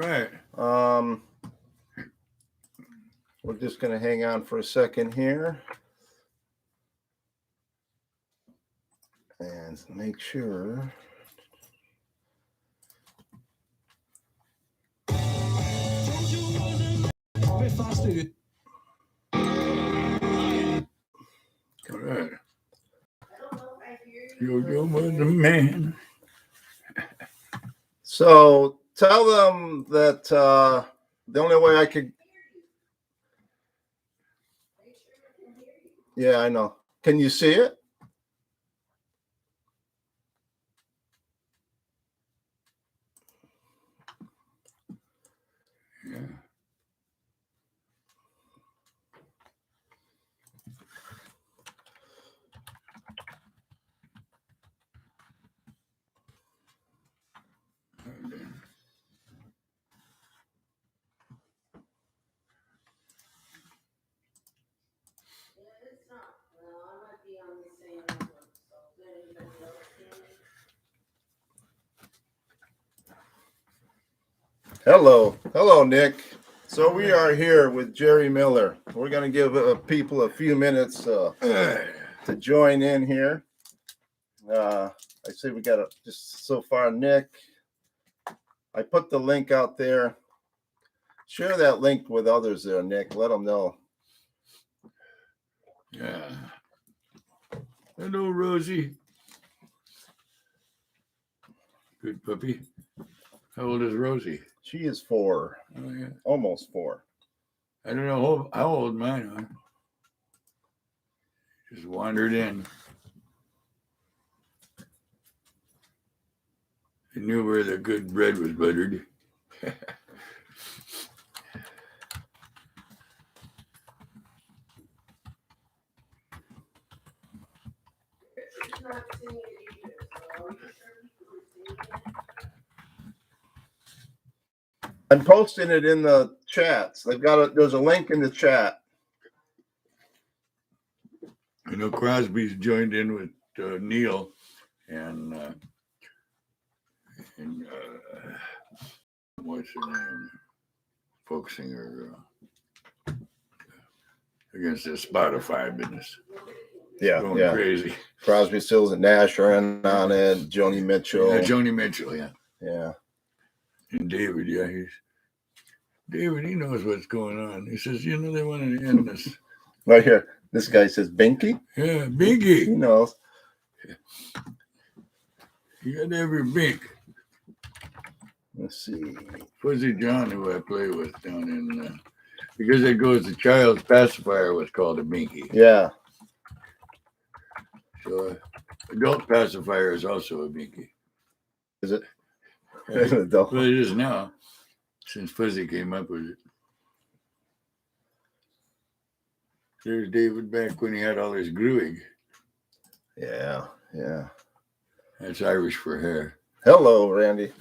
Right. We're just going to hang on for a second here and make sure. A bit faster. All right. Yo, was the man. So tell them that the only way I could. Yeah, I know. Can you see it? Yeah. Hello, Nick. So we are here with Jerry Miller. We're going to give people a few minutes to join in here. I say we got just so far, Nick. I put the link out there. Share that link with others there, Nick. Let them know. Yeah. Hello, Rosie. Good puppy. How old is Rosie? She is 4. Oh, yeah. Almost 4. I don't know how old mine are. Just wandered in. I knew where the good bread was buttered. I'm posting it in the chats. There's a link in the chat. I know Crosby's joined in with Neil and what's her name? Folk singer against the Spotify business. Yeah, going crazy. Crosby, Stills, and Nash are in on it. Joni Mitchell. Yeah, Joni Mitchell, yeah. Yeah. And David, David, he knows what's going on. He says, they want to end this. Right here. This guy says Binky. Yeah, Binky. He knows. You got to have your bink. Let's see. Fuzzy John, who I play with down in, because it goes, the child's pacifier was called a binky. Yeah. So adult pacifier is also a binky. Is it? Well, it is now, since Fuzzy came up with it. There's David back when he had all his Gruig. Yeah. That's Irish for hair. Hello, Randy.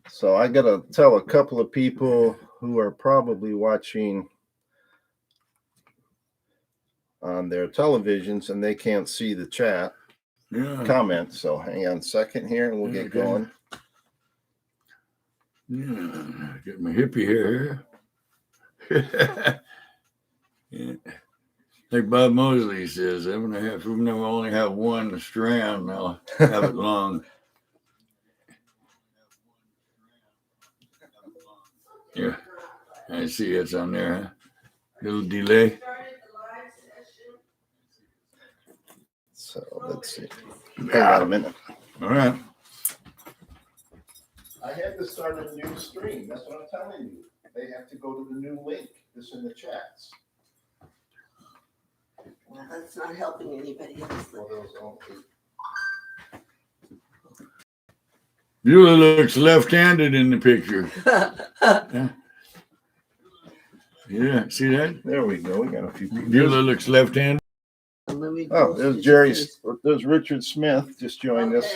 So I got to tell a couple of people who are probably watching on their televisions and they can't see the chat comment. So hang on a second here and we'll get going. Yeah, get my hippie hair. Yeah. Like Bob Mosley says, if I only have one strand, I'll have it long. Yeah, I see it's on there. Huh? Little delay. So let's see. Hang on a minute. All right. I had to start a new stream. That's what I'm telling you. They have to go to the new link. This in the chats. Well, that's not helping anybody else. Beulah looks left-handed in the picture. Yeah, see that? There we go. We got a few people. Beulah looks left-handed. Oh, there's Jerry. There's Richard Smith just joined us.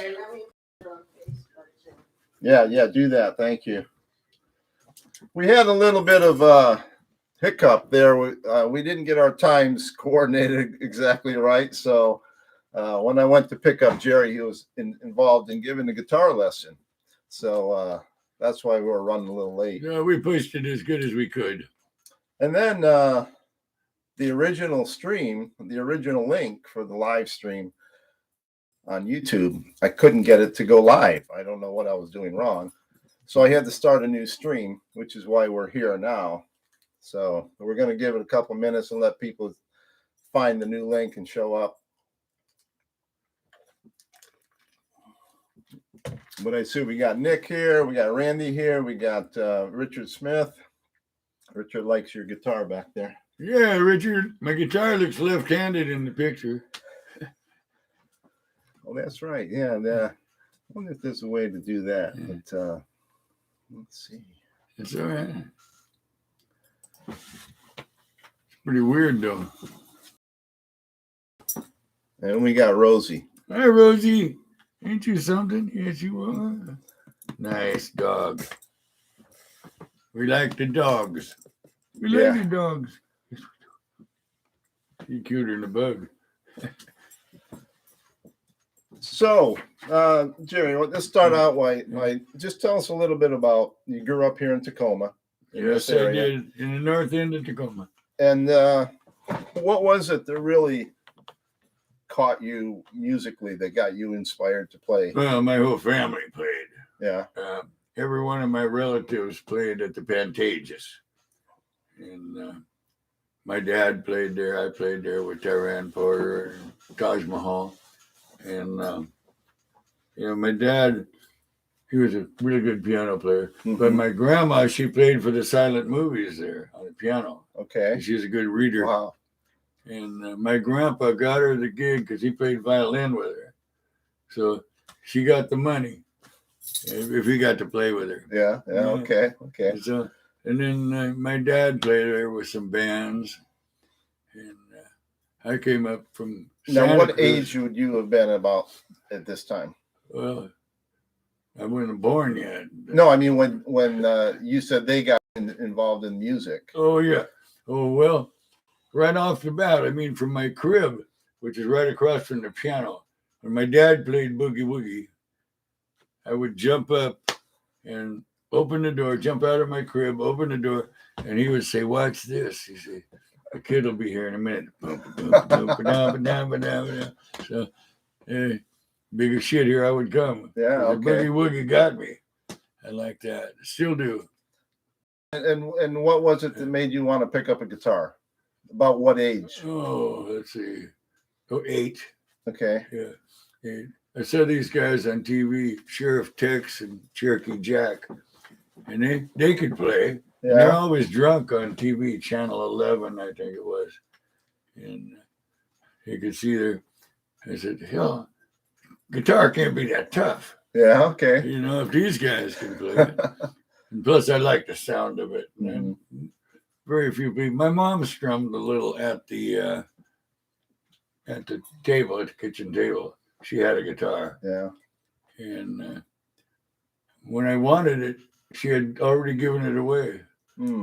Yeah, do that. Thank you. We had a little bit of hiccup there. We didn't get our times coordinated exactly right, so when I went to pick up Jerry, he was involved in giving a guitar lesson. So that's why we were running a little late. Yeah, we pushed it as good as we could. And then the original stream, the original link for the live stream on YouTube, I couldn't get it to go live. I don't know what I was doing wrong. So I had to start a new stream, which is why we're here now. So we're going to give it a couple minutes and let people find the new link and show up. But I see we got Nick here, we got Randy here, we got Richard Smith. Richard likes your guitar back there. Yeah, Richard, my guitar looks left-handed in the picture. Oh, that's right. Yeah, I wonder if there's a way to do that. Yeah. But let's see. It's all right. It's pretty weird, though. And we got Rosie. Hi, Rosie. Ain't you something? Yes, you are. Nice dog. We like the dogs. We like the dogs. She's cuter than a bug. So, Jerry, let's start out. Just tell us a little bit about, you grew up here in Tacoma. Yes, I did, in the north end of Tacoma. And what was it that really caught you musically, that got you inspired to play? Well, my whole family played. Yeah. Every one of my relatives played at the Pantages. And my dad played there. I played there with Tyran Porter and Taj Mahal. And, my dad, he was a really good piano player. Mm-hmm. But my grandma, she played for the silent movies there on the piano. Okay. And she was a good reader. Wow. And my grandpa got her the gig because he played violin with her. So she got the money if he got to play with her. Yeah. Okay. So, and then my dad played there with some bands. And I came up from Now, Santa what Cruz. age would you have been about at this time? Well, I wasn't born yet. No, I mean when you said they got involved in music. Oh, yeah. Oh, well, right off the bat, I mean, from my crib, which is right across from the piano, when my dad played Boogie Woogie, I would jump up and open the door, jump out of my crib, open the door, and he would say, "Watch this." He said, "The kid will be here in a minute." So, big as shit, here I would come. Yeah, The okay. Boogie Woogie got me. I like that. Still do. And what was it that made you want to pick up a guitar? About what age? Oh, let's see. Oh, 8. Okay. Yeah. 8. I saw these guys on TV, Sheriff Tex and Cherokee Jack, and they could play. Yeah. They're always drunk on TV, Channel 11, I think it was. And you could see there. I said, hell, guitar can't be that tough. Yeah. Okay. If these guys can play it. And plus, I like the sound of it. And very few people. My mom strummed a little at the table, at the kitchen table. She had a guitar. Yeah. And when I wanted it, she had already given it away.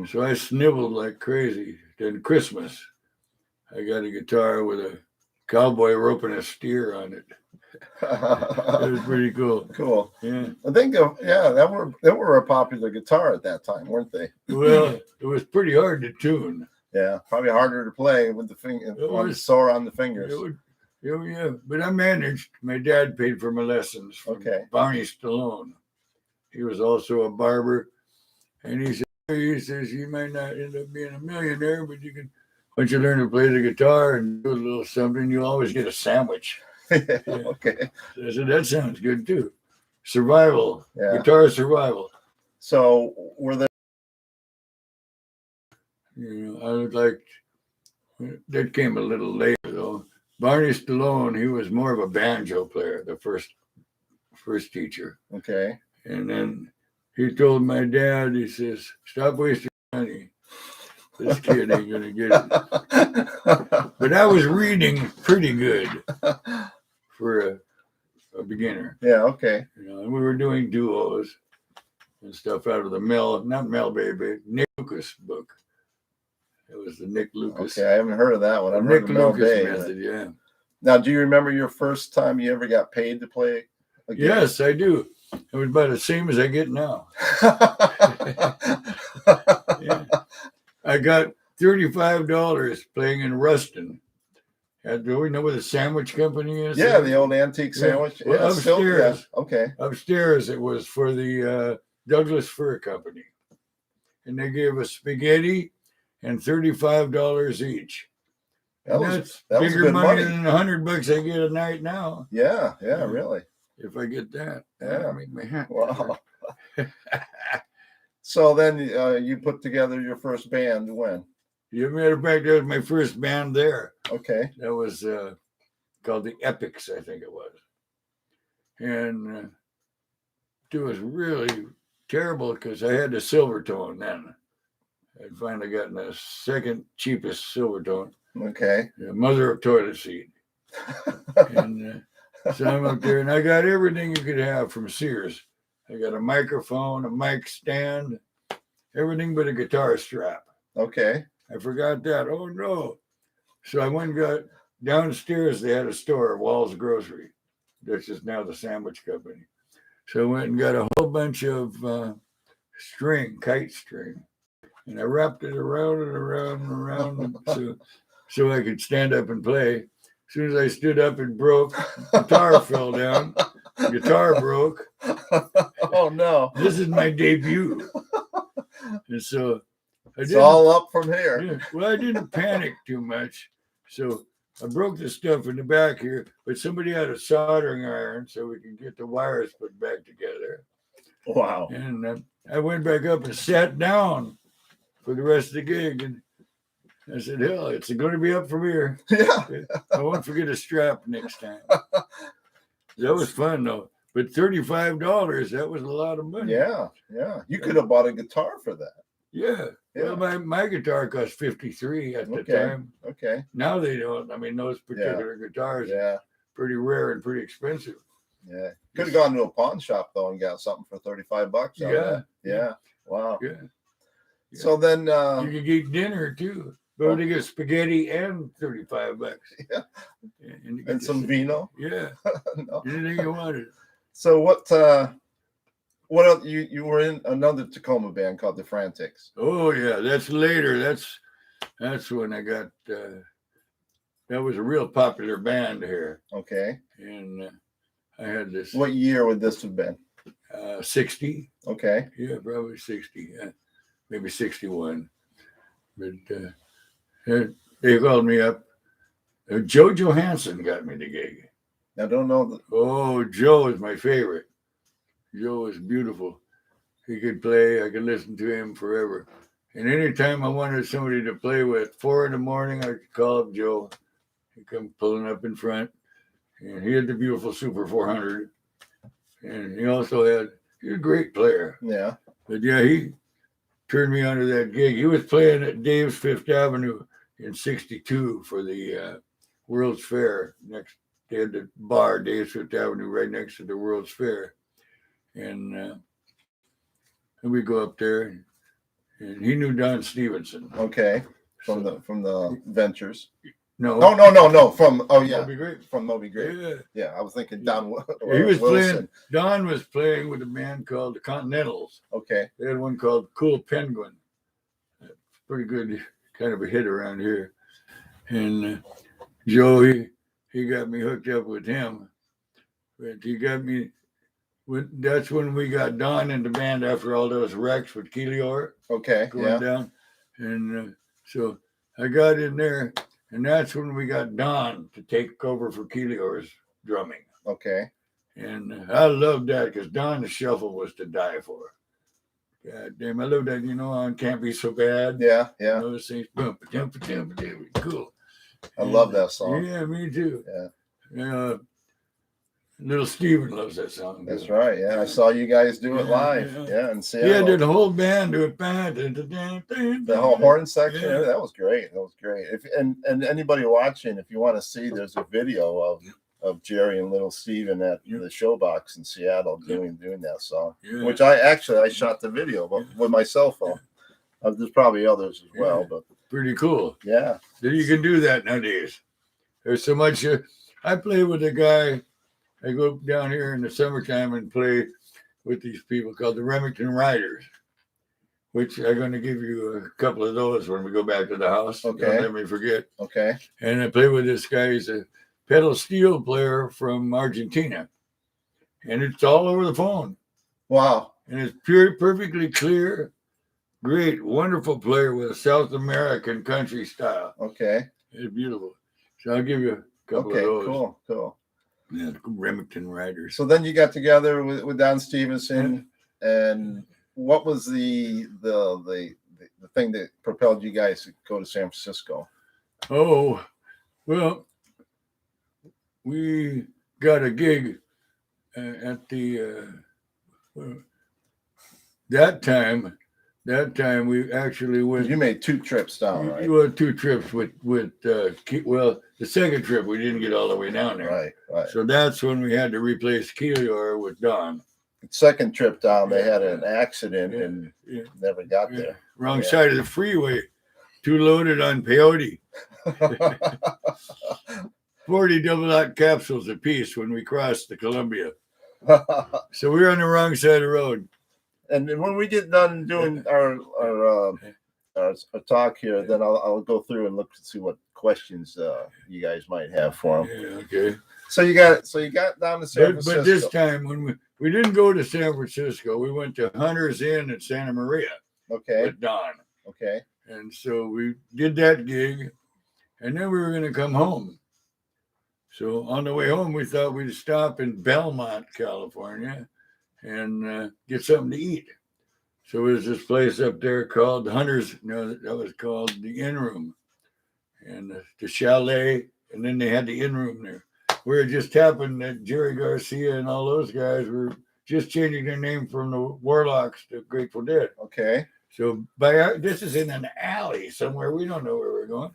So I snibbled like crazy. Then Christmas, I got a guitar with a cowboy roping a steer on it. It was pretty cool. Cool. Yeah. I think they were a popular guitar at that time, weren't they? Well, it was pretty hard to tune. Yeah, probably harder to play with the finger, sore on the fingers. Yeah, but I managed. My dad paid for my lessons from Barney Stallone. He was also a barber, and he says you might not end up being a millionaire, but you can, once you learn to play the guitar and do a little something, you'll always get a sandwich. Yeah. Okay. So I said that sounds good too. Survival, guitar survival. So were there? I would like that came a little later though. Barney Stallone, he was more of a banjo player, the first teacher. Okay. And then he told my dad, he says, "Stop wasting money. This kid ain't gonna get it." But I was reading pretty good for a beginner. Yeah. Okay. And we were doing duos and stuff out of the not Mel Baby, Nick Lucas book. It was the Nick Lucas. Okay, I haven't heard of that one. I've Nick heard of Mel Lucas Bay. method, yeah. Now, do you remember your first time you ever got paid to play a game? Yes, I do. It was about the same as I get now. Yeah. I got $35 playing in Ruston. Do we know where the sandwich company is? Yeah, the old antique Yeah. sandwich. Well, Yeah, still, yeah. upstairs. Okay. Upstairs, it was for the Douglas Fir Company. And they gave us spaghetti and $35 each. And That that's was bigger good money money. than $100 I get a night now. Yeah, Yeah. really. If I get that, Yeah. that'll make me happy. Wow. So then you put together your first band when? As a matter of fact, that was my first band there. Okay. That was called the Epics, I think it was. And it was really terrible because I had the silver tone then. I'd finally gotten the second cheapest silver tone, Okay. the mother of toilet seat. And so I'm up there and I got everything you could have from Sears. I got a microphone, a mic stand, everything but a guitar strap. Okay. I forgot that. Oh no. So I went and got downstairs, they had a store, Wall's Grocery. This is now the sandwich company. So I went and got a whole bunch of string, kite string. And I wrapped it around and around and around so I could stand up and play. As soon as I stood up, it broke. Guitar fell down. Guitar broke. Oh no. This is my debut. And so It's all up from here. yeah, well, I didn't panic too much. So I broke the stuff in the back here, but somebody had a soldering iron so we could get the wires put back together. Wow. And I went back up and sat down for the rest of the gig. And I said, hell, it's going to be up from here. Yeah. I won't forget a strap next time. That was fun, though. But $35, that was a lot of money. Yeah. Yeah. You could have bought a guitar for that. Yeah. Yeah. Well, my guitar cost $53 at the Okay. time. Okay. Now they don't. I mean, those particular guitars are Yeah. pretty rare and pretty expensive. Yeah. Could have gone to a pawn shop though and got something for $35. On Yeah. that. Yeah. Wow. Yeah. Yeah. So then You could get dinner too. But they get spaghetti and $35. Yeah. And, you get and to some sit- vino. Yeah. No. Anything you wanted. So what else, you were in another Tacoma band called the Frantics. Oh yeah, that's later. That's when I got that was a real popular band here. Okay. And I had this What year would this have been? 60. Okay. Yeah, probably 60. Maybe 61. But they called me up. Joe Johansson got me the gig. I don't know. Oh, Joe is my favorite. Joe is beautiful. He could play. I could listen to him forever. And anytime I wanted somebody to play with, 4 a.m, I could call up Joe. He'd come pulling up in front. And he had the beautiful Super 400. And he also he was a great player. Yeah. But yeah, he turned me onto that gig. He was playing at Dave's Fifth Avenue in 62 for the World's Fair. They had the bar, Dave's Fifth Avenue, right next to the World's Fair. And we go up there, and he knew Don Stevenson. Okay. From the Ventures. No. No. From Moby Grape. From Moby Grape. Yeah. Yeah, I was thinking Don. He was Wilson. playing. Don was playing with a band called the Continentals. Okay. They had one called Cool Penguin. Pretty good, kind of a hit around here. And Joe, he got me hooked up with him. But he got me. That's when we got Don in the band after all those wrecks with Keelior Okay. going Yeah. down. And so I got in there, and that's when we got Don to take over for Keelior's drumming. Okay. And I loved that because Don the Shuffle was to die for. God damn, I love that, on Can't Be So Bad. Yeah. Yeah. Those things, cool. I love that song. Yeah, me too. Yeah. Little Steven loves that song. That's too. right. Yeah. I saw you guys do it Yeah, live. yeah. Yeah. And Yeah, Seattle. did the whole band do it. The whole horn section. Yeah. That was great. That was great. And anybody watching, if you want to see, there's a video of Jerry and Little Steven at the Showbox in Seattle doing that song. Yeah. Which I shot the video with my cell phone. There's probably others as well, but Pretty cool. yeah. You can do that nowadays. There's so much I play with a guy. I go down here in the summertime and play with these people called the Remington Riders, which I'm going to give you a couple of those when we go back to the house. Okay. Don't let me forget. Okay. And I play with this guy. He's a pedal steel player from Argentina. And it's all over the phone. Wow. And it's perfectly clear. Great, wonderful player with a South American country style. Okay. It's beautiful. So I'll give you a couple of those. Cool. Yeah, Remington Riders. So then you got together with Don Stevenson, and what was the thing that propelled you guys to go to San Francisco? Oh, well, we got a gig at the that time we actually went. You made 2 trips down, right? Well, 2 trips with well, the second trip we didn't get all the way down there. Right. So that's when we had to replace Keelior with Don. The second trip down, they had an accident and never got there. Wrong side of the freeway. Too loaded on peyote. 40 double-out capsules apiece when we crossed the Colombia. So we were on the wrong side of the road. And then when we get done doing our talk here, then I'll go through and look to see what questions you guys might have for them. Yeah, okay. So you got down to San Francisco. But this time when we didn't go to San Francisco, we went to Hunter's Inn at Santa Maria with Don. Okay. And so we did that gig, and then we were going to come home. So on the way home, we thought we'd stop in Belmont, California, and get something to eat. So there's this place up there called Hunter's. No, that was called the Inn Room, and the chalet, and then they had the Inn Room there. Where it just happened that Jerry Garcia and all those guys were just changing their name from the Warlocks to Grateful Dead. Okay. So this is in an alley somewhere. We don't know where we're going,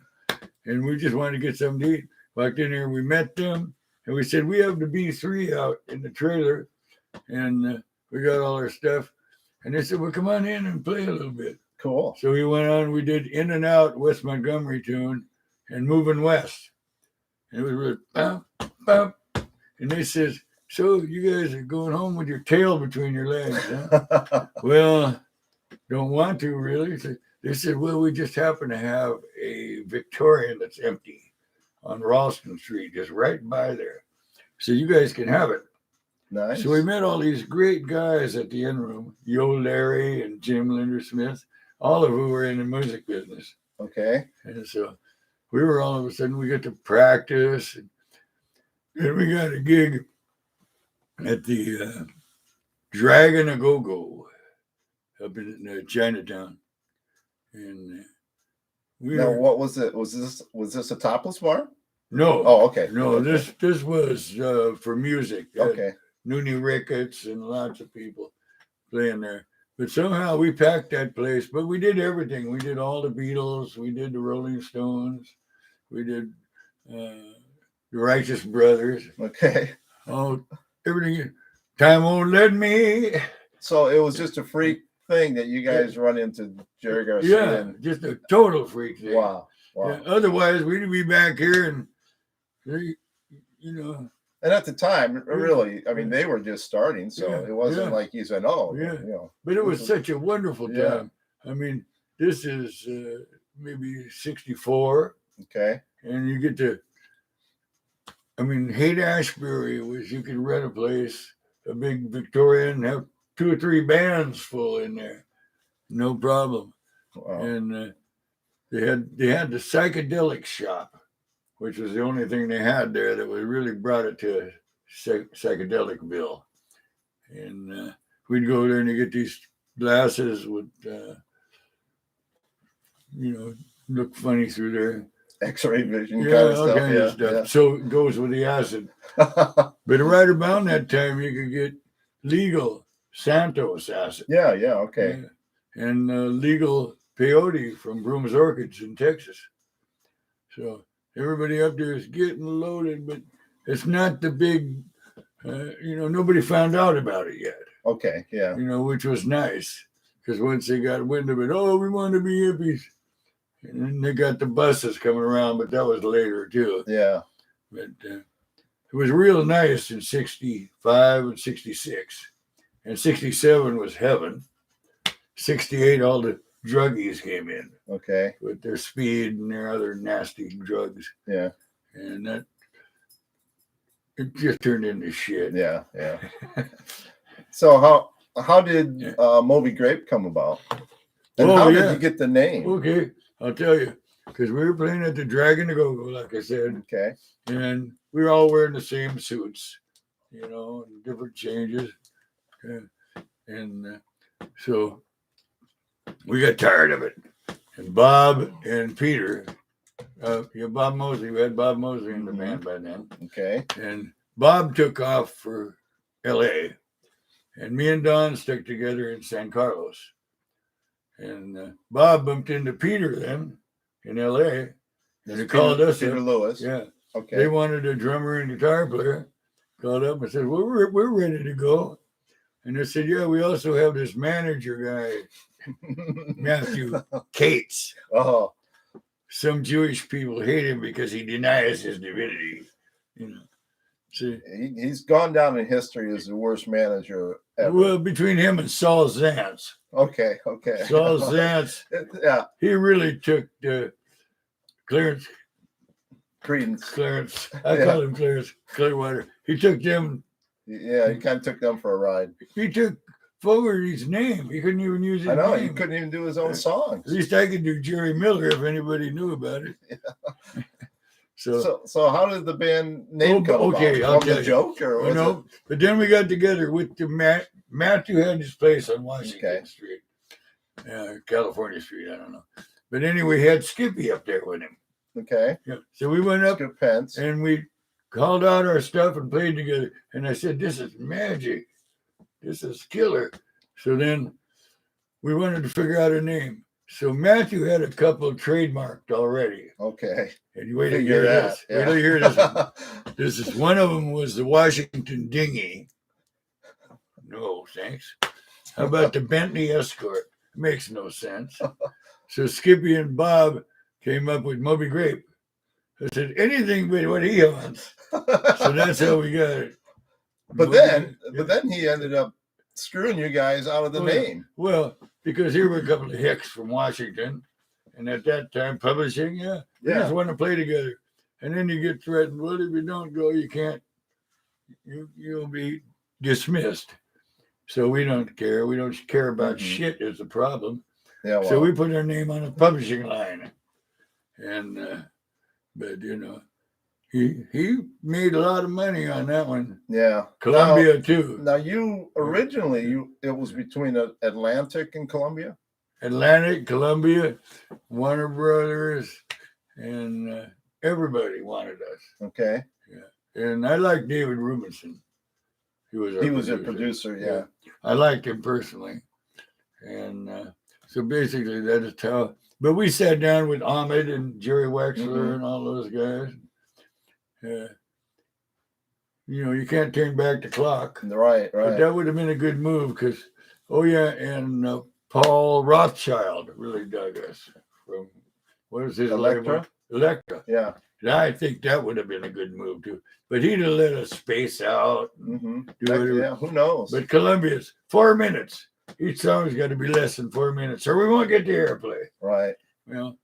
and we just wanted to get something to eat. Walked in there, we met them, and we said we have the B3 out in the trailer. And we got all our stuff. And they said, well, come on in and play a little bit. Cool. So we went on. We did In and Out, West Montgomery tune, and Moving West. And it was really, bum, bum. And they said, so you guys are going home with your tail between your legs, huh? Well, don't want to, really. They said, well, we just happen to have a Victorian that's empty on Ralston Street, just right by there. So you guys can have it. Nice. So we met all these great guys at the Inn Room, Yo Larry and Jim Linder Smith, all of who were in the music business. Okay. And so we were all of a sudden, we got to practice. And we got a gig at the Dragon A Go-Go up in Chinatown. And what was it? Was this a Topless Bar? No. Oh, okay. No, this was for music. Okay. Noonie Ricketts and lots of people playing there. But somehow we packed that place. But we did everything. We did all the Beatles. We did the Rolling Stones. We did the Righteous Brothers. Okay. Oh, everything. Time won't let me. So it was just a freak thing that you guys run into Jerry Garcia. Yeah, just a total freak thing. Wow. Yeah, otherwise, we'd be back here and, And at the time, really, I mean, they were just starting, so it wasn't like you said, But it was such a wonderful time. Yeah. I mean, this is maybe 64. Okay. And you get to, Haight-Ashbury was, you could rent a place, a big Victorian, have 2 or 3 bands full in there. No problem. Wow. And they had the psychedelic shop, which was the only thing they had there that was really brought it to psychedelic bill. And we'd go there and you get these glasses with, look funny through there. X-ray vision Yeah, kind of all stuff. kinds of stuff. Yeah. So it goes with the acid. But right around that time, you could get legal Santos acid. Yeah. Okay. Yeah. And legal peyote from Broom's Orchids in Texas. So everybody up there is getting loaded, but it's not the big, nobody found out about it yet. Okay. Yeah. Which was nice. Because once they got wind of it, we want to be hippies. And then they got the buses coming around, but that was later too. Yeah. But it was real nice in 65 and 66. And 67 was heaven. 68, all the druggies came in Okay. with their speed and their other nasty drugs. Yeah. And that, it just turned into shit. Yeah. Yeah. So how did Yeah. Moby Grape come about? And Oh, how yeah. did you get the name? Okay, I'll tell you. Because we were playing at the Dragon to Go-Go, like I said. Okay. And we were all wearing the same suits, you know, and different changes. And so we got tired of it. And Bob and Peter, Bob Mosley, we had Bob Mosley in the band by then. Okay. And Bob took off for L.A. And me and Don stuck together in San Carlos. And Bob bumped into Peter then in L.A. And he called us Peter up. Lewis. Yeah. Okay. They wanted a drummer and guitar player. Called up and said, well, we're ready to go. And they said, yeah, we also have this manager guy, Matthew Cates. Oh. Some Jewish people hate him because he denies his divinity. You know. See, He's gone down in history as the worst manager ever. well, between him and Saul Zantz. Okay. Okay. Saul Zantz, Yeah. he really took Clarence. Credence. I call him Clarence Clearwater. He took them. Yeah, he kind of took them for a ride. He took Fogerty's name. He couldn't even use his I know, name. he couldn't even do his own songs. At least I could do Jerry Miller if anybody knew about it. Yeah. So So how did the band name come okay, about? I'll From tell the you. joke or was no, but then we got together with the Matthew had his place on Washington Street, California Street. I don't know, but anyway, he had Skippy up there with him. it? Okay. Yeah, so we went up Skip Pence. and we called out our stuff and played together. And I said, "This is magic. This is killer." So then we wanted to figure out a name. So Matthew had a couple trademarked already. Okay. And you wait till you Figure hear that. this. Wait till you hear this one. This is one of them was the Washington Dinghy. No, thanks. How about the Bentley Escort? Makes no sense. So Skippy and Bob came up with Moby Grape. I said, anything but what he wants. So that's how we got it. But Moby- then he ended up screwing you guys out of the Oh, yeah. name. Well, because here were a couple of hicks from Washington. And at that time, publishing, we just want to play together. And then you get threatened. Well, if you don't go, you can't. You'll be dismissed. So we don't care. We don't care about shit is the problem. Yeah. Well, So we put our name on a publishing line. And but he made a lot of money on that one. yeah. Colombia too. Now you originally it was between Atlantic and Columbia. Atlantic, Columbia, Warner Brothers, and everybody wanted us. Okay. And I liked David Rubinson. He was a producer. Yeah. I liked him personally. And so basically that is how. But we sat down with Ahmed and Jerry Wexler and all those guys. You can't turn back the clock. Right. But that would have been a good move because, and Paul Rothschild really dug us from, what is his Elektra? label? Elektra. Yeah. And I think that would have been a good move too. But he'd have let us space out. Mm-hmm. Do whatever. Yeah. Who knows? But Columbia's 4 minutes. Each song's got to be less than 4 minutes, or we won't get the airplay. Right. Well,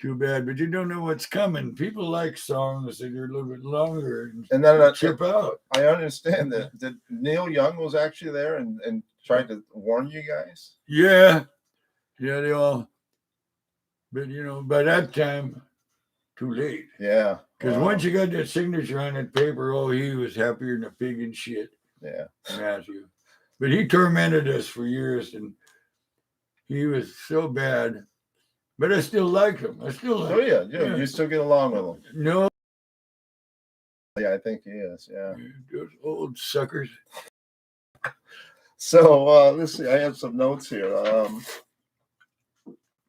too bad. But you don't know what's coming. People like songs that are a little bit longer And then chip out. I understand that Neil Young was actually there and tried to warn you guys. Yeah, they all. But by that time, too late. Yeah. Because once you got that signature on that paper, he was happier than a pig in shit. Yeah. Matthew. But he tormented us for years, and he was so bad. But I still like him. Oh yeah. You still get along with him. No. Yeah, I think he is. Yeah. Those old suckers. So let's see. I have some notes here.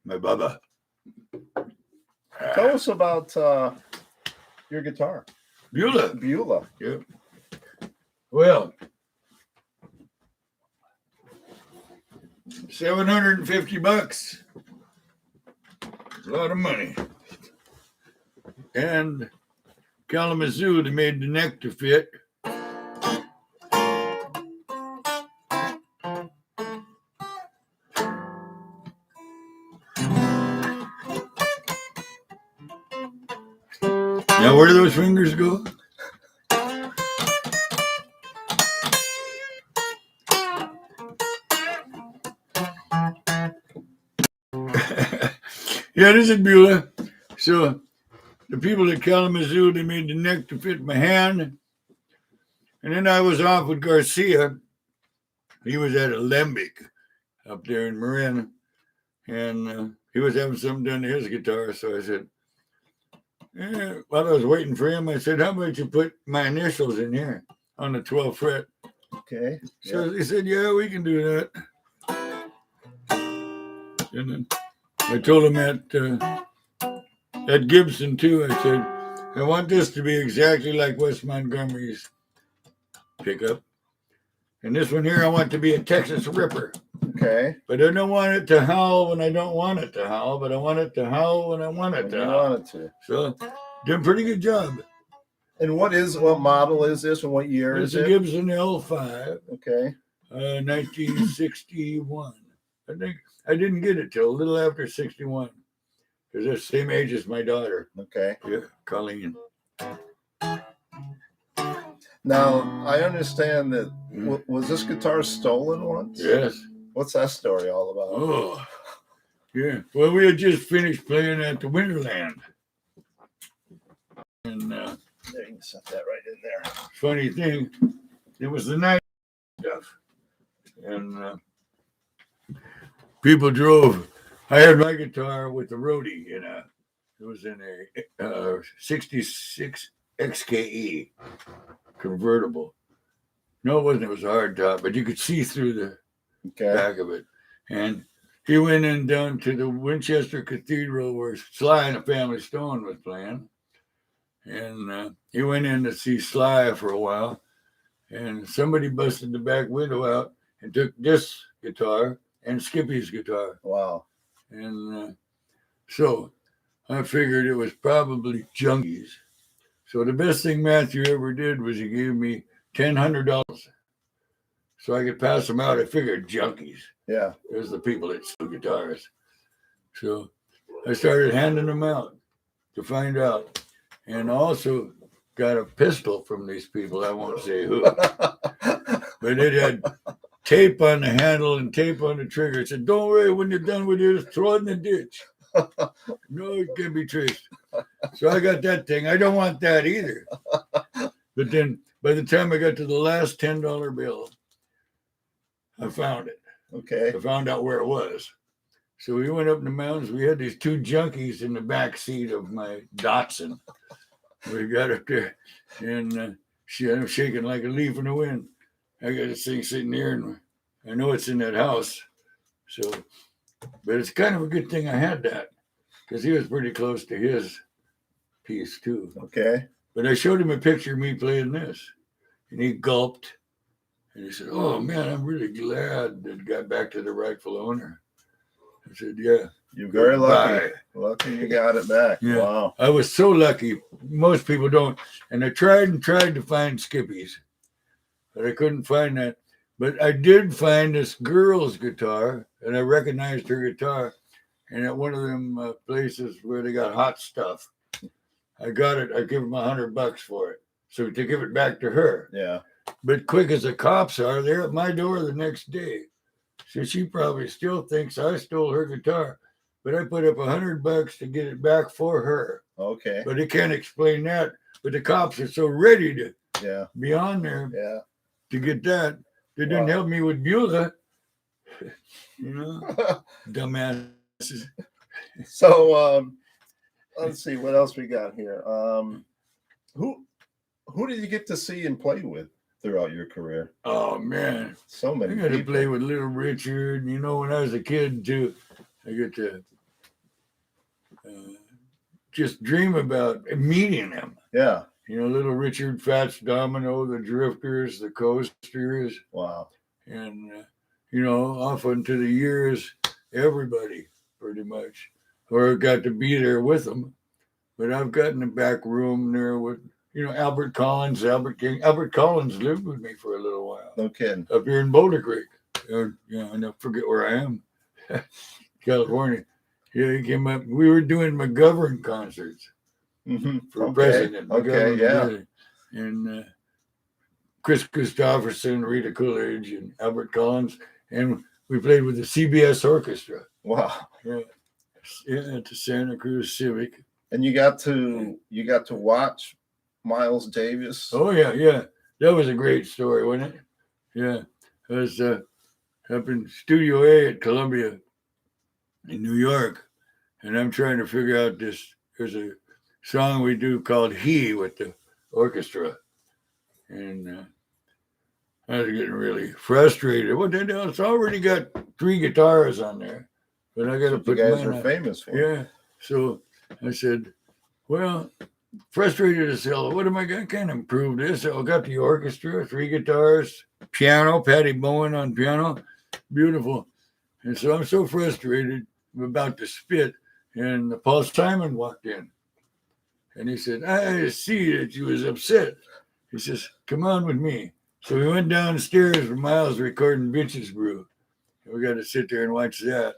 My Bubba. Tell us about your guitar. Beulah. Yep. Well, $750. A lot of money. And Kalamazoo, they made the neck to fit. Now, where do those fingers go? Yeah, this is Beulah. So the people at Kalamazoo, they made the neck to fit my hand. And then I was off with Garcia. He was at Alembic up there in Marin. And he was having something done to his guitar. So I said, while I was waiting for him, I said, how about you put my initials in here on the 12th fret? Okay. So he said, yeah, we can do that. And then I told him at Gibson, too, I said, I want this to be exactly like Wes Montgomery's pickup. And this one here, I want to be a Texas Ripper. Okay. But I don't want it to howl when I don't want it to howl, but I want it to howl when I want it to howl. Want it to. So, did a pretty good job. And what model is this and what year It's is a it? Gibson L5, Okay. 1961. I think I didn't get it till a little after 61. Because they're the same age as my daughter. Okay. Yeah, Colleen. Now, I understand that, was this guitar stolen once? Yes. What's that story all about? Oh, yeah. Well, we had just finished playing at the Winterland. And There, you can set that right in there. funny thing, it was the night stuff. And people drove. I had my guitar with the roadie it was in a 66 XKE convertible. No, it wasn't. It was a hard top, but you could see through the back of it. And he went in down to the Winchester Cathedral where Sly and the Family Stone was playing. And he went in to see Sly for a while. And somebody busted the back window out and took this guitar and Skippy's guitar. Wow. And so I figured it was probably junkies. So the best thing Matthew ever did was he gave me $1,000 so I could pass them out. I figured junkies. Yeah. There's the people that steal guitars. So I started handing them out to find out. And also got a pistol from these people. I won't say who. But it had tape on the handle and tape on the trigger. It said, don't worry, when you're done with it, throw it in the ditch. No, it can't be traced. So I got that thing. I don't want that either. But then by the time I got to the last $10 bill, I found it. Okay. I found out where it was. So we went up in the mountains. We had these two junkies in the back seat of my Datsun. We got up there, and I'm shaking like a leaf in the wind. I got this thing sitting here, and I know it's in that house. So, but it's kind of a good thing I had that, because he was pretty close to his piece too. Okay. But I showed him a picture of me playing this, and he gulped, and he said, "Oh man, I'm really glad that it got back to the rightful owner." I said, "Yeah." You're very lucky. Bye. Lucky you got it back. Yeah. Wow. I was so lucky. Most people don't. And I tried to find Skippy's, but I couldn't find that. But I did find this girl's guitar, and I recognized her guitar. And at one of them places where they got hot stuff, I got it. I give them $100 for it. So to give it back to her. Yeah. But quick as the cops are, they're at my door the next day. So she probably still thinks I stole her guitar. But I put up $100 to get it back for her. Okay. But they can't explain that. But the cops are so ready to be on there to get that. They didn't help me with Beulah. You know, dumbasses. So let's see what else we got here. Who did you get to see and play with throughout your career? Oh man, so many. I got to people. play with Little Richard. You know, when I was a kid too, I get to just dream about meeting him. Yeah. You know, Little Richard, Fats Domino, the Drifters, the Coasters. Wow. And, you know, off into the years, everybody pretty much, or got to be there with them. But I've got in the back room there with Albert Collins, Albert King. Albert Collins lived with me for a little while No kidding. up here in Boulder Creek. I don't forget where I am, California. Yeah, he came up. We were doing McGovern concerts for president. Okay, McGovern yeah. president. And Chris Christopherson, Rita Coolidge, and Albert Collins, and we played with the CBS Orchestra. Wow. Yeah, at the Santa Cruz Civic. And you got to watch Miles Davis. Oh yeah. That was a great story, wasn't it? Yeah. I was up in Studio A at Columbia in New York, and I'm trying to figure out this. There's a song we do called "He" with the orchestra, and I was getting really frustrated. What the hell? It's already got 3 guitars on there, but I got to put you guys mine were on. famous for. Yeah. So I said, well, frustrated as hell. What am I going to kind of improve this? So I got the orchestra, 3 guitars, piano, Patty Bowen on piano. Beautiful. And so I'm so frustrated. I'm about to spit. And Paul Simon walked in. And he said, I see that you was upset. He says, come on with me. So we went downstairs where Miles recording Bitches Brew. And we got to sit there and watch that.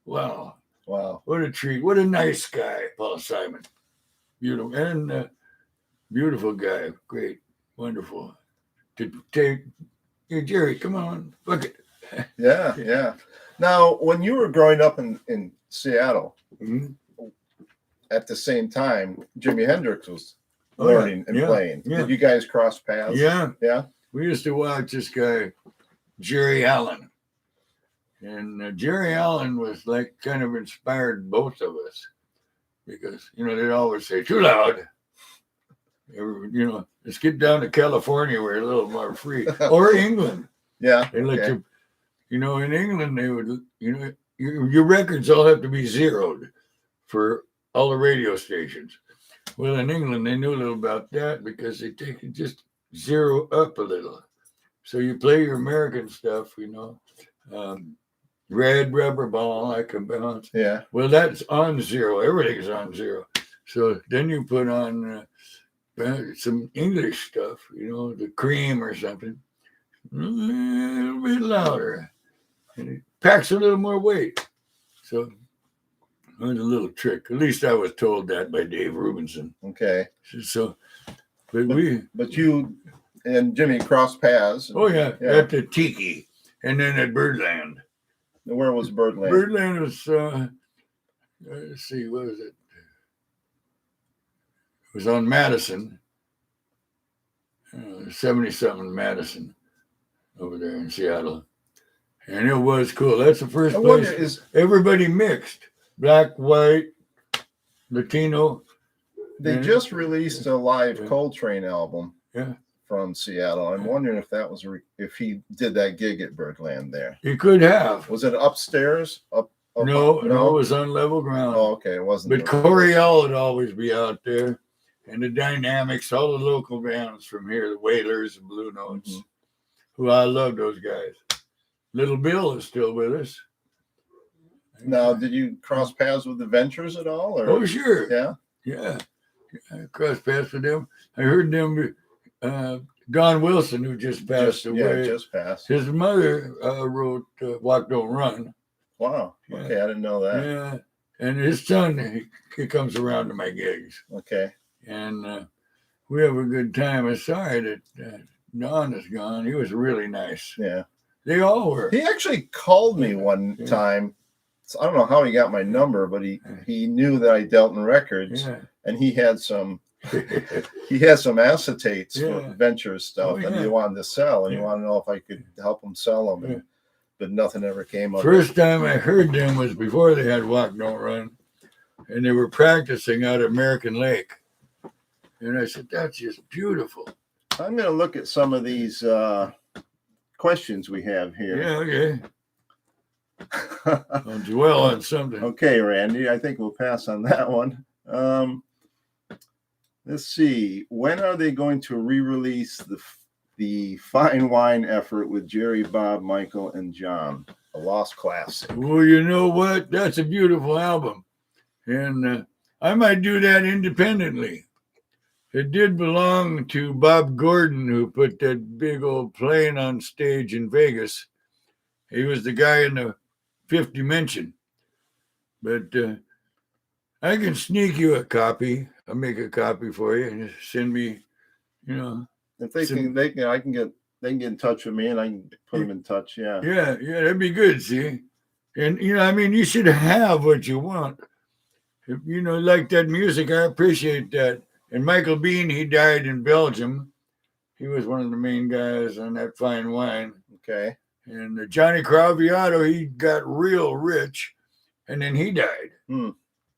Wow. What a treat. What a nice guy, Paul Simon. Beautiful. And beautiful guy. Great. Wonderful. Hey, Jerry, come on. Look it. Yeah. Now, when you were growing up in Seattle, at the same time, Jimi Hendrix was learning and playing. Yeah. Did you guys cross paths? Yeah. Yeah. We used to watch this guy, Jerry Allen. And Jerry Allen was like kind of inspired both of us because, they'd always say, too loud. Let's get down to California where it's a little more free. Or England. Yeah. They let you, in England, they would, your records all have to be zeroed for all the radio stations. Well, in England, they knew a little about that because they take it just zero up a little. So you play your American stuff, Red Rubber Ball, I Can Bounce. Yeah. Well, that's on zero. Everything's on zero. So then you put on some English stuff, the Cream or something, a little bit louder. And it packs a little more weight. So it was a little trick. At least I was told that by Dave Rubinson. Okay. So, but you and Jimmy crossed paths. Oh, yeah. At the Tiki and then at Birdland. Where was Birdland? Birdland was, let's see, what was it? It was on Madison, 70-something Madison over there in Seattle. And it was cool. That's the first place everybody mixed. Black, white, Latino. They just released a live Coltrane album from Seattle. I'm wondering if that was if he did that gig at Birdland there. He could have. Was it upstairs? No, it was on level ground. Oh, okay. It wasn't. But Coriel would always be out there. And the Dynamics, all the local bands from here, the Wailers and Blue Notes, who I love those guys. Little Bill is still with us. Now, did you cross paths with the Ventures at all? Or? Oh, sure. Yeah. I crossed paths with them. I heard them. Don Wilson, who just passed away. Yeah, just passed. His mother wrote "Walk Don't Run." Wow. Okay, I didn't know that. Yeah, and his son, he comes around to my gigs. Okay. And we have a good time. I'm sorry that Don is gone. He was really nice. Yeah. They all were. He actually called me one time. So I don't know how he got my number, but he knew that I dealt in records, and he had some acetates for Ventures stuff that he wanted to sell, and he wanted to know if I could help him sell them, but nothing ever came of it. First time I heard them was before they had Walk Don't Run, and they were practicing out at American Lake, and I said, "That's just beautiful." I'm going to look at some of these questions we have here. Yeah, okay. I'll dwell on something. Okay, Randy, I think we'll pass on that one. Let's see. When are they going to re-release the Fine Wine effort with Jerry, Bob, Michael, and John? A lost classic. Well, you know what? That's a beautiful album. And I might do that independently. It did belong to Bob Gordon, who put that big old plane on stage in Vegas. He was the guy in the fifth dimension. But I can sneak you a copy. I'll make a copy for you and just send me, you know. If they can, they can get in touch with me and I can put them in touch. Yeah. Yeah, that'd be good. See, and I mean, you should have what you want. If, like that music, I appreciate that. And Michael Bean, he died in Belgium. He was one of the main guys on that fine wine. Okay. And Johnny Craviotto, he got real rich, and then he died.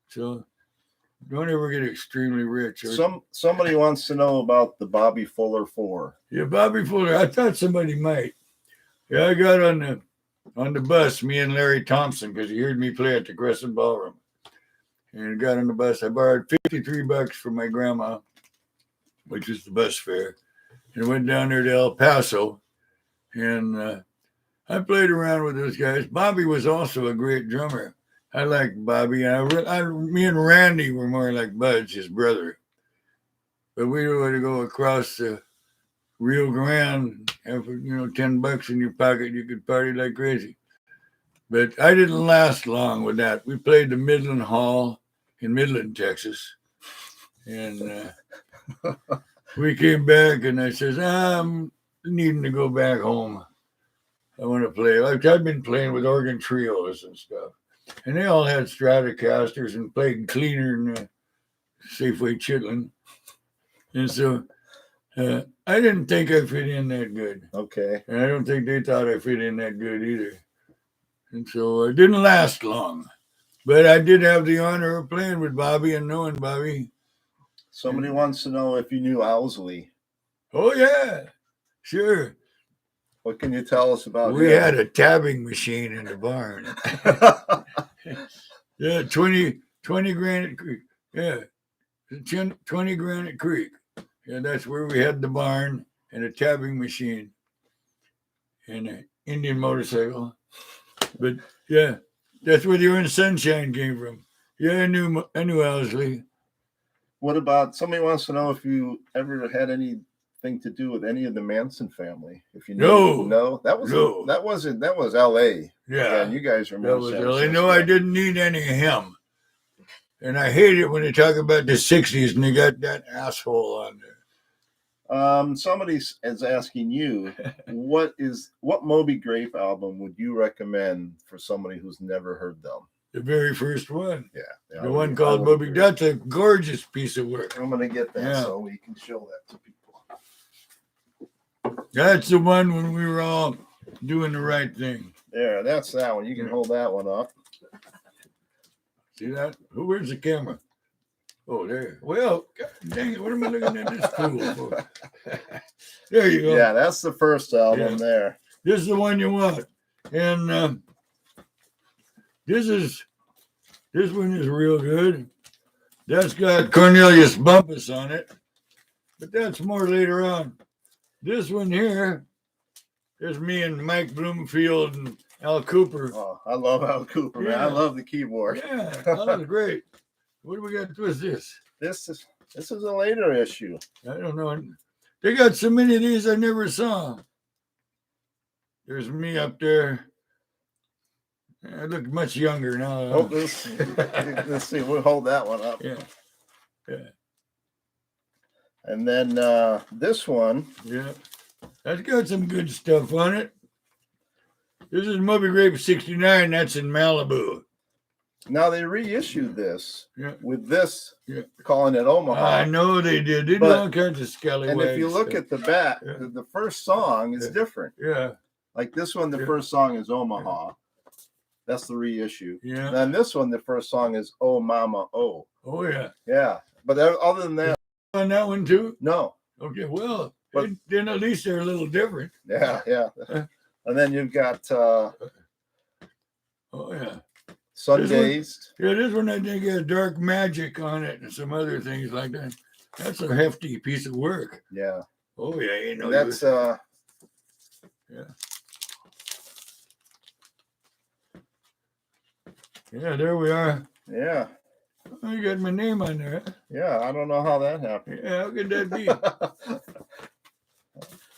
So don't ever get extremely rich. Somebody wants to know about the Bobby Fuller 4. Yeah, Bobby Fuller. I thought somebody might. Yeah, I got on the bus, me and Larry Thompson, because he heard me play at the Crescent Ballroom. And got on the bus. I borrowed $53 from my grandma, which is the bus fare, and went down there to El Paso. And I played around with those guys. Bobby was also a great drummer. I liked Bobby. Me and Randy were more like buds, his brother. But we were to go across the Rio Grande, and for $10 in your pocket, you could party like crazy. But I didn't last long with that. We played the Midland Hall in Midland, Texas. And we came back, and I says, I'm needing to go back home. I want to play. I've been playing with organ trios and stuff. And they all had Stratocasters and played cleaner than Safeway Chitlin. And so I didn't think I fit in that good. Okay. And I don't think they thought I fit in that good either. And so it didn't last long. But I did have the honor of playing with Bobby and knowing Bobby. Somebody wants to know if you knew Owsley. Oh, yeah. Sure. What can you tell us about We him? had a tabbing machine in the barn. Yeah, 20 Granite Creek. Yeah, 20 Granite Creek. Yeah, that's where we had the barn and a tabbing machine and an Indian motorcycle. But yeah, that's where the Orange Sunshine came from. Yeah, I knew Owsley. What about, somebody wants to know if you ever had anything to do with any of the Manson family? If you know, no, that was L.A. Yeah, you guys that remember was San L.A. No, Francisco. I didn't need any of him. And I hate it when they talk about the 60s and they got that asshole on there. Somebody is asking you, what Moby Grape album would you recommend for somebody who's never heard them? The very first one. Yeah. The one called Moby. That's a gorgeous piece of work. I'm going to get that so we can show that to people. That's the one when we were all doing the right thing. There, that's that one. You can hold that one up. See that? Where's the camera? Oh, there. Well, God dang it. What am I looking at this fool for? There you go. Yeah, that's the first album there. This is the one you want. And this one is real good. That's got Cornelius Bumpus on it. But that's more later on. This one here is me and Mike Bloomfield and Al Cooper. Oh, I love Al Cooper, man. I love the keyboard. Yeah, that was great. What do we got with this? This is a later issue. I don't know. They got so many of these I never saw. There's me up there. I look much younger now. Oh, let's see. We'll hold that one up. Yeah. And then this one. Yeah. That's got some good stuff on it. This is Moby Grape 69. That's in Malibu. Now they reissued this with this, calling it Omaha. I know they did. They do all kinds of scallywags. And if you look at the back, the first song is different. Yeah. Like this one, the first song is Omaha. Yeah. That's the reissue. Yeah. Then this one, the first song is Oh Mama Oh. Oh yeah. Yeah. But other than that, on that one too. No. Okay. Well, then at least they're a little different. Yeah. Yeah. And then you've got. Oh yeah. Sundazed. This one I think has Dark Magic on it and some other things like that. That's a hefty piece of work. Yeah. Oh yeah, you know. That's Yeah. Yeah, there we are. Yeah. Oh, you got my name on there. Huh? Yeah, I don't know how that happened. Yeah, how could that be?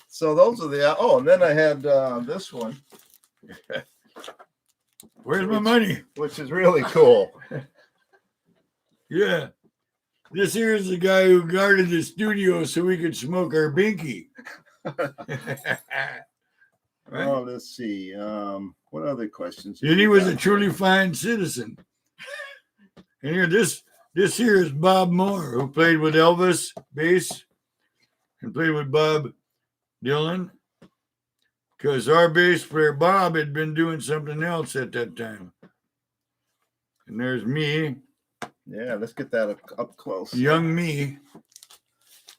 So those are the. Oh, and then I had this one. Where's my money? Which is really cool. Yeah. This here is the guy who guarded the studio so we could smoke our binky. Right? Oh, let's see. What other questions? And he was a truly fine citizen. And here, this here is Bob Moore, who played with Elvis bass and played with Bob Dylan. Because our bass player Bob had been doing something else at that time. And there's me. Yeah, let's get that up close. Young me.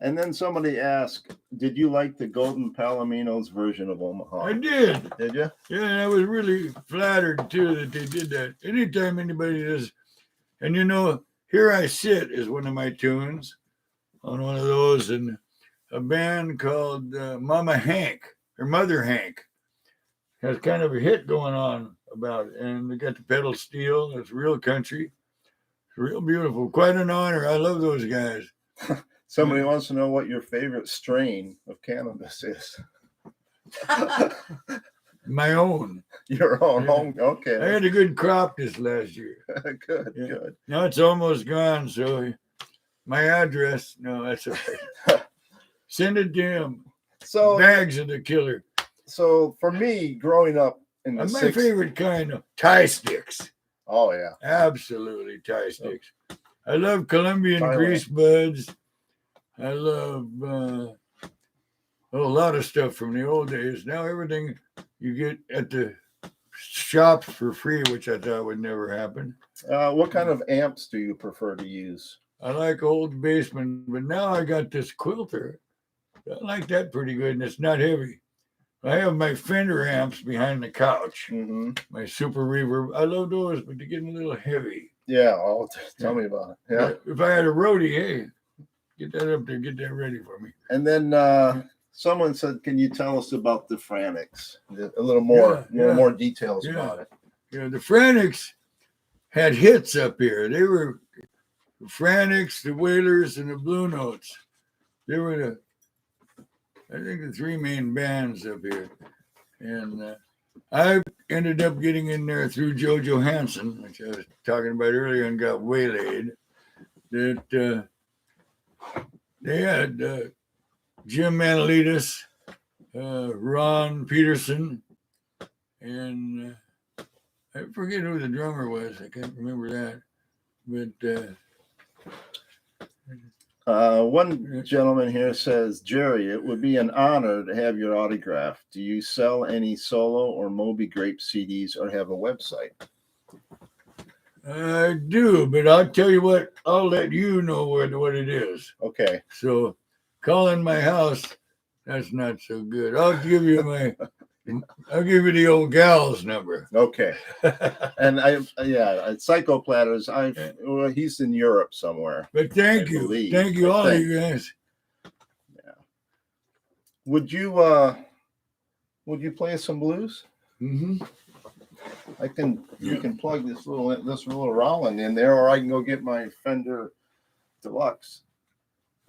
And then somebody asked, did you like the Golden Palomino's version of Omaha? I did. Did you? Yeah, and I was really flattered too that they did that. Anytime anybody does, and you know, Here I Sit is one of my tunes on one of those, and a band called Mama Hank or Mother Hank has kind of a hit going on about it. And they got the pedal steel. It's real country. It's real beautiful. Quite an honor. I love those guys. Somebody wants to know what your favorite strain of cannabis is. My own. Your own Yeah. home. I Okay. had a good crop this last year. Good, Yeah. good. Now it's almost gone, so my address, no, that's all right. Send it to him. So, Bags of the killer. so for me, growing up in the And my 60s. favorite kind of tie sticks. Oh, yeah. Absolutely tie sticks. I love Colombian Thailand. grease buds. I love a lot of stuff from the old days. Now everything you get at the shops for free, which I thought would never happen. What kind of amps do you prefer to use? I like Old Basement, but now I got this quilter. I like that pretty good, and it's not heavy. I have my Fender amps behind the couch, Mm-hmm. my Super Reverb. I love those, but they're getting a little heavy. Yeah. Oh, tell me about it. Yeah. If I had a roadie, hey, get that up there, get that ready for me. And then someone said, "Can you tell us about the frantics? A little more, Yeah, yeah. more details Yeah. about it." Yeah, the Frantics had hits up here. They were the Frantics, the Whalers, and the Blue Notes. They were the three main bands up here. And I ended up getting in there through Joe Johansson, which I was talking about earlier, and got waylaid. That they had Jim Manalitas, Ron Peterson, and I forget who the drummer was. I can't remember that. But One gentleman here says, "Jerry, it would be an honor to have your autograph. Do you sell any solo or Moby Grape CDs or have a website?" I do, but I'll tell you what, I'll let you know what it is. Okay. So calling my house, that's not so good. I'll give you the old gal's number. Okay. And Psycho Platters. Well, he's in Europe somewhere. But thank I you. believe. Thank you, I all of think. you guys. Would you play some blues? Mm-hmm. You can plug this little Roland in there, or I can go get my Fender Deluxe.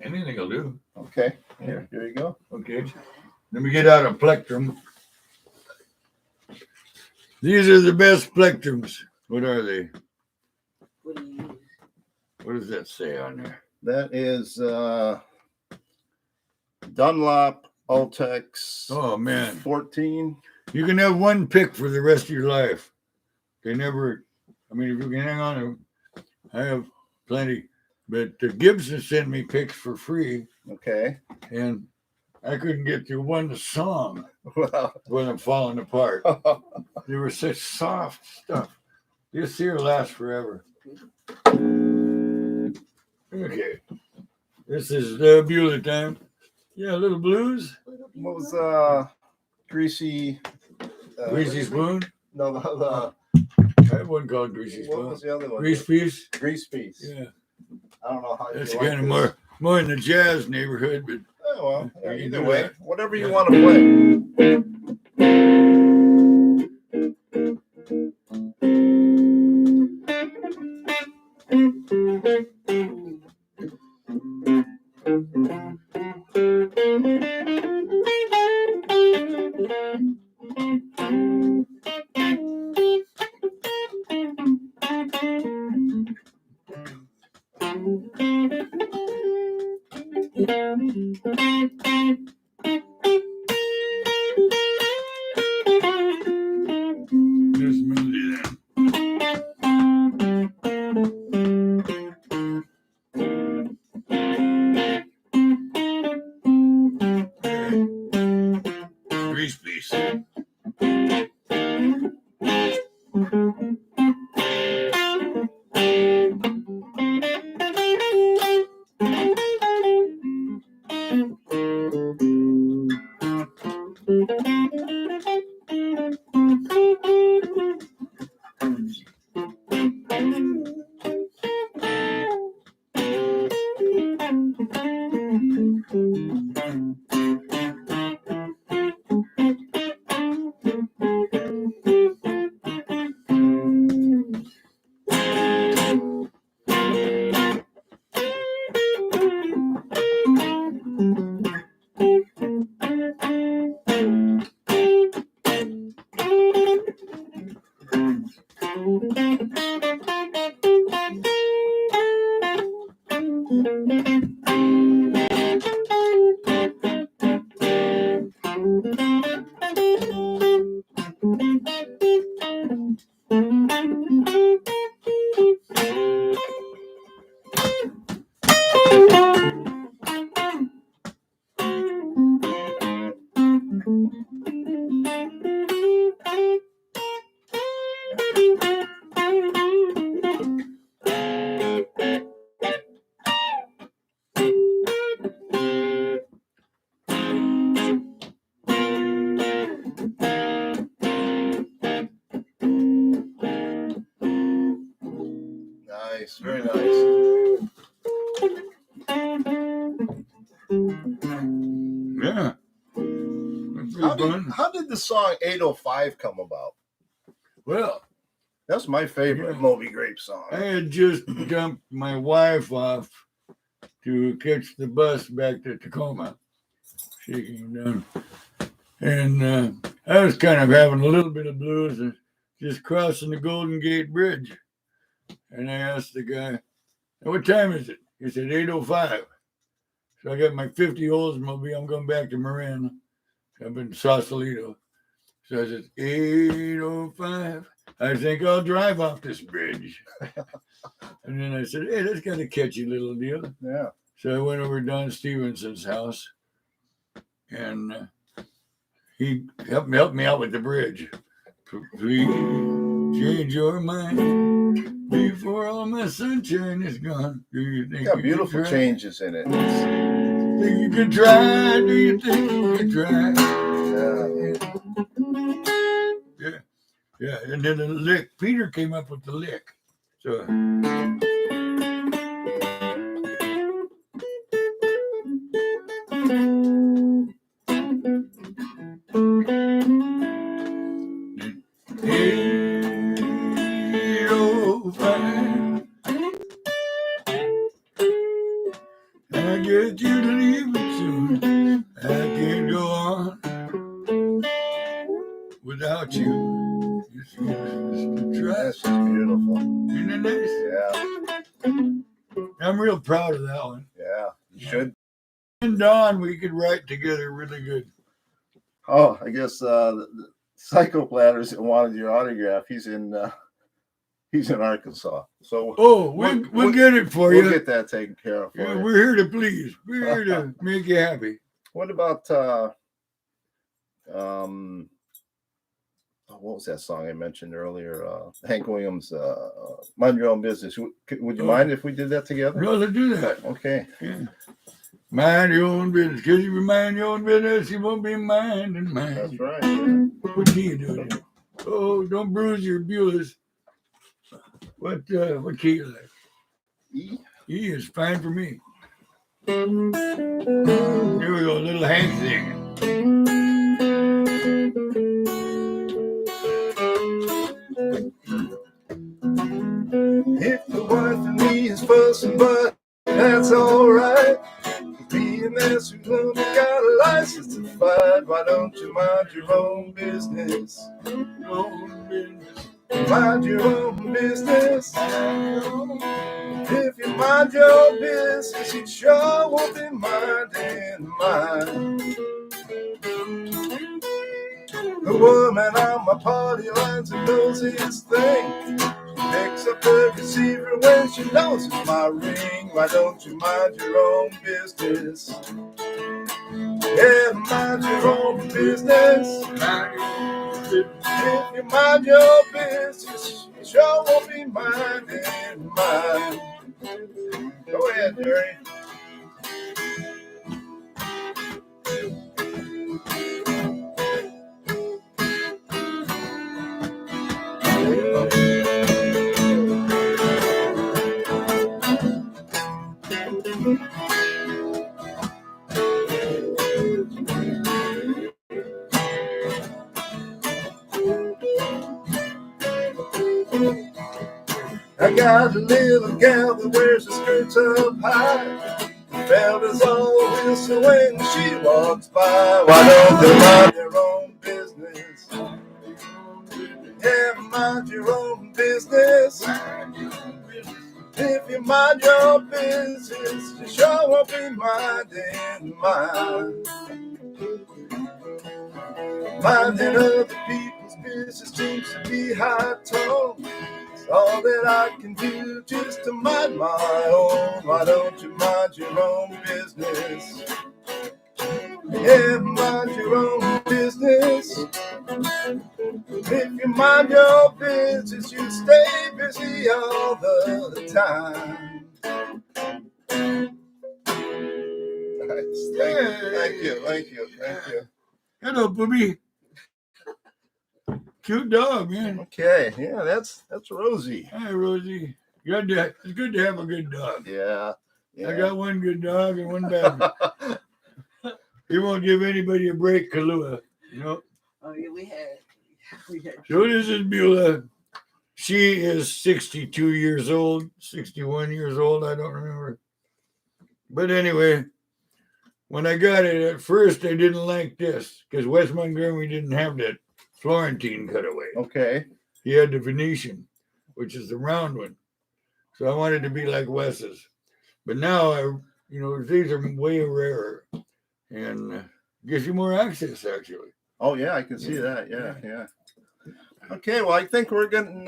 Anything will do. Okay. Yeah. Here you go. Okay. Let me get out a plectrum. These are the best plectrums. What are they? What do you use? What does that say on there? That is Dunlop Ultex Oh, man. 14. You can have one pick for the rest of your life. If you can hang on to them, I have plenty. But Gibson sent me picks for free, Okay. and I couldn't get through one song Well, when I'm falling apart. They were such soft stuff. This here lasts forever. Okay. This is Beulah time. Yeah, a little blues. what was Greasy? Greasy Spoon. No, I have one called Greasy what Spoon. was the other one? Grease Piece. Grease Piece. Yeah. I don't know how That's you kind of like this. more in the jazz neighborhood, but Oh, well, You can either do way, that. whatever you Yeah. want to play. Nice, very nice. Yeah. How did the song 805 come about? Well, That's my favorite Moby Grape song. I had just dumped my wife off to catch the bus back to Tacoma. She came down. And I was kind of having a little bit of blues and just crossing the Golden Gate Bridge. And I asked the guy, what time is it? He said 8:05. So I got my 50 Oldsmobile. I'm going back to Marin. Up in Sausalito. So I said, 8:05. I think I'll drive off this bridge. And then I said, hey, that's got a catchy little deal. Yeah. So I went over to Don Stevenson's house, and he helped me out with the bridge. Please change your mind before all my sunshine is gone. Do you think Got you beautiful could try? changes in it. Think you could try? Do you think you could try? Yeah. Yeah, and then the lick. Peter came up with the lick. So I get you to leave it soon. I can't go on without you. Just try. That's just beautiful. Isn't it nice? Yeah. I'm real proud of that one. Yeah. You should. And Don, we could write together really good. Oh, I guess the Psycho Platters that wanted your autograph. He's in Arkansas. So we'll get it for you. We'll get that taken care of for Yeah, you. we're here to please. We're here to make you happy. What about what was that song I mentioned earlier? Hank Williams, Mind Your Own Business. Would you mind if we did that together? No, let's do that. Okay. Yeah. Mind your own business. Because if you mind your own business, you won't be minding mine. That's right. Yeah. What key you doing? Oh, don't bruise your Beulah's. What key you like? E. E is fine for me. Here we go, little Hank thing. If the wife and me is fussing, but that's all right. Being this who's only got a license to fight, why don't you mind your own business? Mind your own business. If you mind your business, you sure won't be minding mine. The woman on my party line's a nosy thing. Picks up the receiver when she knows it's my ring. Why don't you mind your own business? Yeah, mind your own business. If you mind your business, you sure won't be minding mine. Go ahead, Jerry. I got a little gal that wears her skirts up high. The belt is all whistle when she walks by. Why don't they mind their own business? Yeah, mind your own business. If you mind your business, you sure won't be minding mine. Minding other people's business seems to be high tone. It's all that I can do just to mind my own. Why don't you mind your own business? Yeah, mind your own business. If you mind your business, you stay busy all the time. Nice. Thank you. Hello, Booby. Cute dog, man. Okay, yeah, that's Rosie. Hi, Rosie. It's good to have a good dog. Yeah. I got one good dog and one bad dog. He won't give anybody a break, Kahlua. You know. Oh yeah, we had. So this is Beulah. She is 62 years old, 61 years old. I don't remember. But anyway, when I got it at first, I didn't like this because West Montgomery didn't have that Florentine cutaway. Okay. He had the Venetian, which is the round one. So I wanted to be like Wes's. But now, these are way rarer and gives you more access, actually. Oh, yeah, I can see that. Yeah. Okay, well, I think we're getting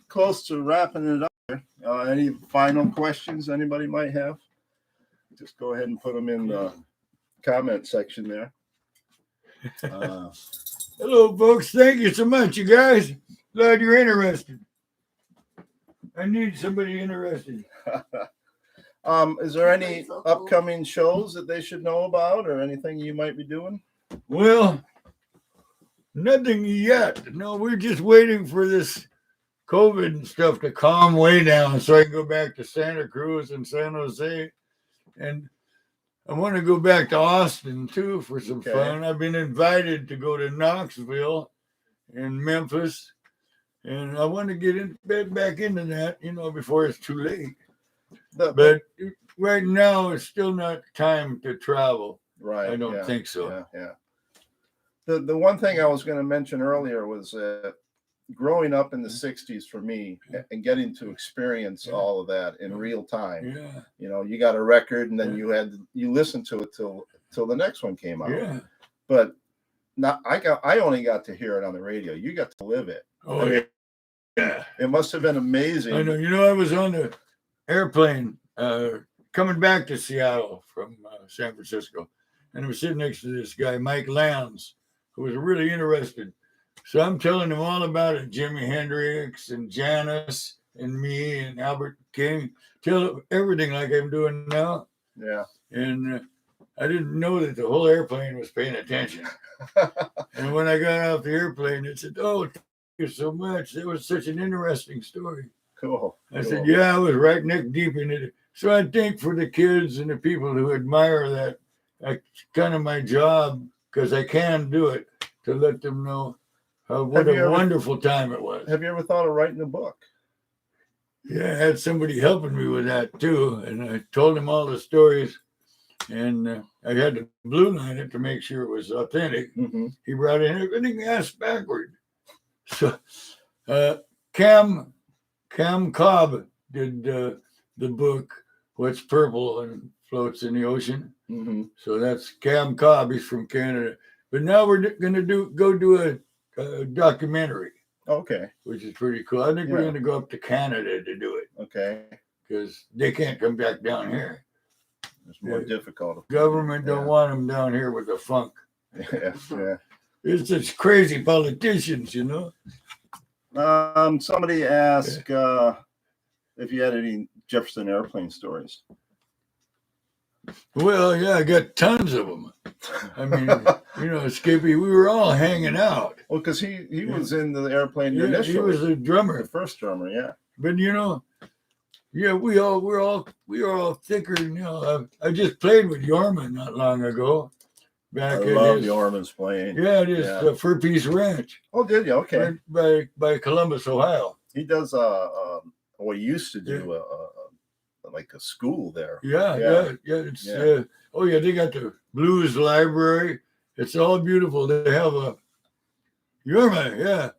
close to wrapping it up here. Any final questions anybody might have? Just go ahead and put them in the comment section there. Hello, folks. Thank you so much, you guys. Glad you're interested. I need somebody interested. Is there any upcoming shows that they should know about or anything you might be doing? Well, nothing yet. No, we're just waiting for this COVID and stuff to calm way down so I can go back to Santa Cruz and San Jose. And I want to go back to Austin, too, for some fun. I've been invited to go to Knoxville and Memphis. And I want to get back into that, before it's too late. But right now, it's still not time to travel. Right. I don't think so. Yeah. The one thing I was going to mention earlier was growing up in the 60s for me and getting to experience all of that in real time. Yeah. You got a record and then you listened to it till the next one came out. Yeah. But I only got to hear it on the radio. You got to live it. Oh, yeah. It must have been amazing. I know. I was on the airplane coming back to Seattle from San Francisco, and I was sitting next to this guy, Mike Lance, who was really interested. So I'm telling him all about it, Jimi Hendrix and Janis and me and Albert King. Tell him everything like I'm doing now. Yeah. And I didn't know that the whole airplane was paying attention. And when I got off the airplane, it said, "Oh, thank you so much. That was such an interesting story." Cool. I said, "Yeah, I was right neck deep in it." So I think for the kids and the people who admire that, it's kind of my job, because I can do it, to let them know what a wonderful time it was. Have you ever thought of writing a book? Yeah, I had somebody helping me with that too, and I told him all the stories, and I had to blue line it to make sure it was authentic. Mm-hmm. He brought in everything ass backward. So Cam Cobb did the book "What's Purple and Floats in the Ocean." Mm-hmm. So that's Cam Cobb. He's from Canada. But now we're going to go do a documentary. Okay. Which is pretty cool. I think we're going to go up to Canada to do it. Okay. Because they can't come back down here. It's more difficult. Government don't want them down here with the funk. Yeah. It's just crazy politicians, Somebody asked if you had any Jefferson Airplane stories. Well, yeah, I got tons of them. I mean, Skippy, we were all hanging out. Well, because he was in the airplane initially. He was a drummer. The first drummer, yeah. But we're all thicker. I just played with Yorman not long ago. I love Yorman's playing. Yeah, it is the Fur Piece Ranch. Oh, did you? Okay. Right by Columbus, Ohio. He does he used to do like a school there. Yeah. It's they got the blues library. It's all beautiful. They have a Yorma,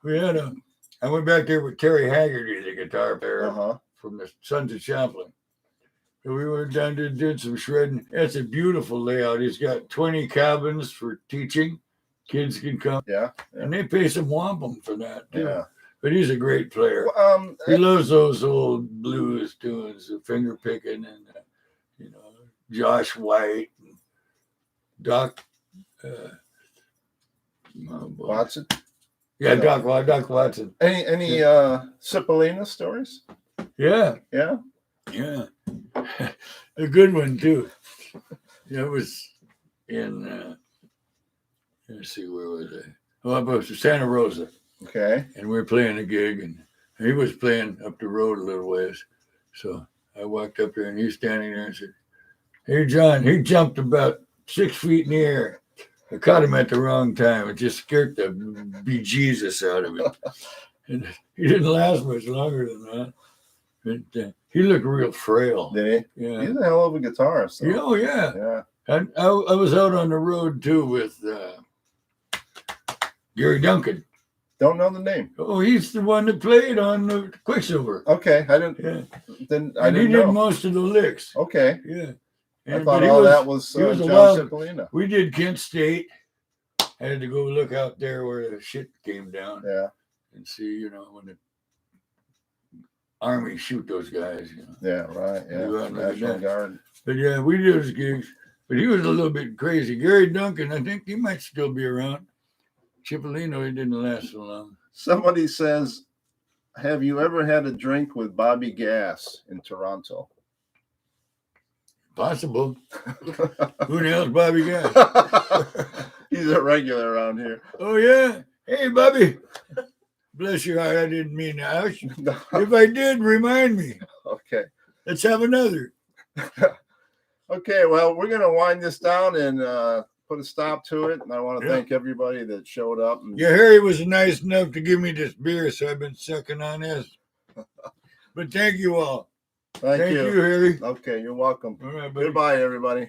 I went back there with Terry Haggerty, the guitar player Uh-huh. from the Sons of Champlain. So we went down to did some shredding. It's a beautiful layout. He's got 20 cabins for teaching. Kids can come. Yeah. And they pay some wampum for that too. Yeah. But he's a great player. Well, He loves those old blues tunes, the finger picking, and Josh White, and Doc. Oh boy. Watson. Yeah, Doc Watson. Any Cipollina stories? Yeah, Yeah. yeah, a good one too. It was in. Let's see, where was I? Oh, I was Santa Rosa. Okay. And we were playing a gig, and he was playing up the road a little ways. So I walked up there, and he's standing there and said, "Hey, John." He jumped about 6 feet in the air. I caught him at the wrong time. It just scared the bejesus out of him. And he didn't last much longer than that. But, he looked real frail. Did he? Yeah. He's a hell of a guitarist. Yeah, oh, yeah. Yeah. And I was out on the road, too, with Gary Duncan. Don't know the name. Oh, he's the one that played on the Quicksilver. Okay, I didn't. Yeah. Then And he didn't did know. most of the licks. Okay. Yeah. I And, thought but he all was- that was he was a John wild- Cipollina. We did Kent State. I had to go look out there where the shit came down Yeah. and see, when the Army shoot those guys. Yeah. Right. Yeah. You go out and look at National that. Guard. But yeah, we did his gigs. But he was a little bit crazy. Gary Duncan, I think he might still be around. Cipollino, he didn't last so long. Somebody says, "Have you ever had a drink with Bobby Gass in Toronto?" Possible. Who the hell's Bobby Guy? He's a regular around here. Oh, yeah. Hey, Bobby. Bless your heart. I didn't mean that. If I did, remind me. Okay. Let's have another. Okay. Well, we're gonna wind this down and put a stop to it. And I want to Yeah. thank everybody that showed up. And Yeah, Harry was nice enough to give me this beer, so I've been sucking on this. But thank you all. thank you. Harry. Okay, you're welcome. All right, buddy. Goodbye, everybody.